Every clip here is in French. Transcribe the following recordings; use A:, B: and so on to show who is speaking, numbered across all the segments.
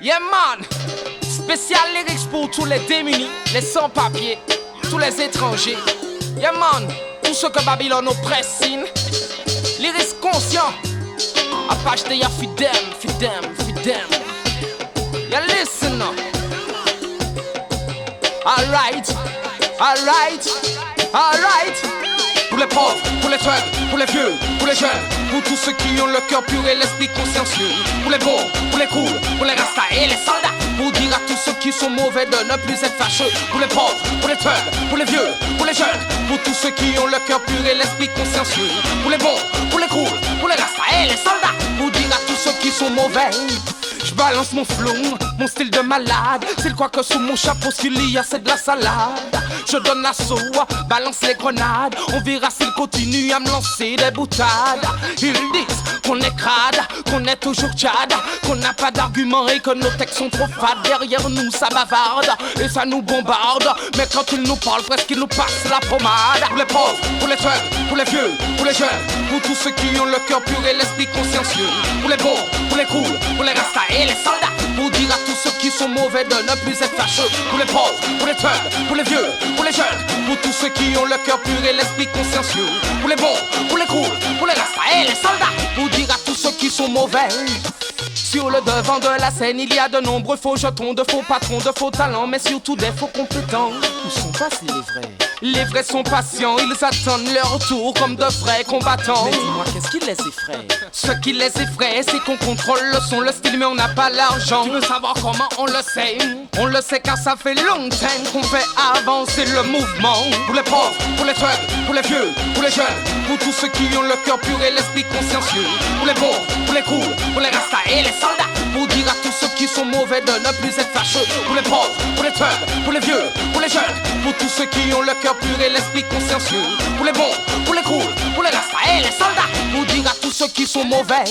A: Yeah man, spécial lyrics pour tous les démunis, les sans-papiers, tous les étrangers. Yeah man, tous ceux que Babylone oppresse. Lyrics conscients, Apache de ya fidem. Yeah listen now. Alright. Pour les pauvres, pour les thugs, pour les vieux, pour les jeunes, pour tous ceux qui ont le cœur pur et l'esprit consciencieux. Pour les bons, pour les cools, pour les rastas et les soldats. Pour dire à tous ceux qui sont mauvais de ne plus être fâcheux. Pour les pauvres, pour les thugs, pour les vieux, pour les jeunes, pour tous ceux qui ont le cœur pur et l'esprit consciencieux. Pour les bons, pour les cools, pour les rastas et les soldats. Pour dire à tous ceux qui sont mauvais. Je balance mon flow, mon style de malade. S'il croit que sous mon chapeau s'il y a c'est de la salade. Je donne l'assaut, balance les grenades. On verra s'il continue à me lancer des boutades. Ils disent qu'on est crade, qu'on est toujours tchad, qu'on n'a pas d'arguments et que nos textes sont trop fades. Derrière nous ça bavarde et ça nous bombarde. Mais quand ils nous parlent presque ils nous passent la pommade. Pour les pauvres, pour les thugs, pour les vieux, pour les jeunes, pour tous ceux qui ont le cœur pur et l'esprit consciencieux. Pour les bons, pour les cools, pour les rastas et les soldats. Pour dire à tous ceux qui sont mauvais de ne plus être fâcheux. Pour les pauvres, pour les thugs, pour les vieux, pour les jeunes, pour tous ceux qui ont le cœur pur et l'esprit consciencieux. Pour les bons, pour les cools, pour les rastas et les soldats. Pour dire à tous ceux qui sont mauvais. Sur le devant de la scène, il y a de nombreux faux jetons, de faux patrons, de faux talents, mais surtout des faux compétents. Où sont passés les vrais? Les vrais sont patients, ils attendent leur tour comme de vrais combattants. Mais dis-moi, qu'est-ce qui les effraie? Ce qui les effraie, c'est qu'on contrôle le son, le style, mais on n'a pas l'argent. Tu veux savoir comment on le sait? On le sait car ça fait longtemps qu'on fait avancer le mouvement. Pour les pauvres, pour les thugs, pour les vieux, pour les jeunes, pour tous ceux qui ont le cœur pur et l'esprit consciencieux. Pour les bons, pour les cools, pour les rastas et les soldats. Pour dire à tous ceux qui sont mauvais de ne plus être fâcheux. Pour les pauvres, pour les thugs, pour les vieux, pour les jeunes, pour tous ceux qui ont le cœur pur et l'esprit consciencieux. Pour les bons, pour les cools, pour les rastas et les soldats. Pour dire à tous ceux qui sont mauvais.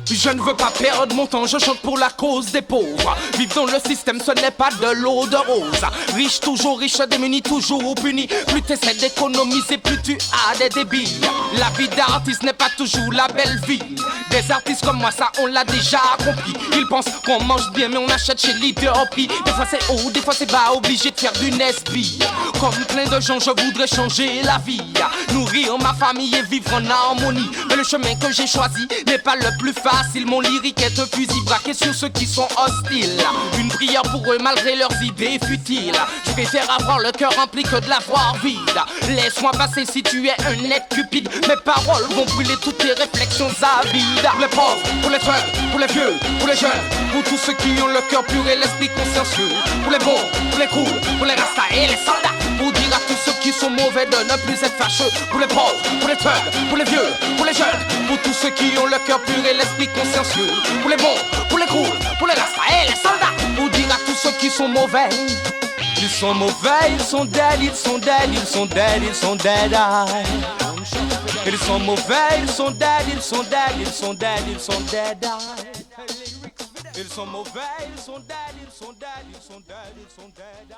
A: Je ne veux pas perdre mon temps, je chante pour la cause des pauvres. Vivre dans le système, ce n'est pas de l'eau de rose. Riche toujours riche, démuni toujours puni. Plus t'essaies d'économiser, plus tu as des débits. La vie d'artiste n'est pas toujours la belle vie. Des artistes comme moi, ça on l'a déjà compris. Ils pensent qu'on mange bien, mais on achète chez Leader P. Des fois c'est haut, des fois c'est bas, obligé de faire du Nesby. Comme plein de gens, je voudrais changer la vie, nourrir ma famille et vivre en harmonie. Mais le chemin que j'ai choisi n'est pas le plus facile. Mon lyrique est un fusil braqué sur ceux qui sont hostiles. Une prière pour eux malgré leurs idées futiles. Je préfère avoir le cœur rempli que de l'avoir vide. Laisse-moi passer si tu es un net cupide. Mes paroles vont brûler toutes tes réflexions avides. Pour les pauvres, pour les thugs, pour les vieux, pour les jeunes, pour tous ceux qui ont le cœur pur et l'esprit consciencieux. Pour les bons, pour les cools, pour les rastas et les soldats. Pour dire à tous ceux qui sont mauvais de ne plus être fâcheux. Pour les pauvres, pour les thugs, pour les vieux, pour les jeunes, pour tous ceux qui ont le cœur pur et l'esprit consciencieux. Pour les bons, pour les cools, pour les rastas et les soldats. Pour dire à tous ceux qui sont mauvais. Ils sont mauvais, ils sont dead, ils sont dead, ils sont dead, ils sont dead. Ils sont mauvais, ils sont dead, ils sont dead, ils sont dead, ils sont dead. Ils sont mauvais, ils sont dead, ils sont dead, ils sont dead, ils sont dead.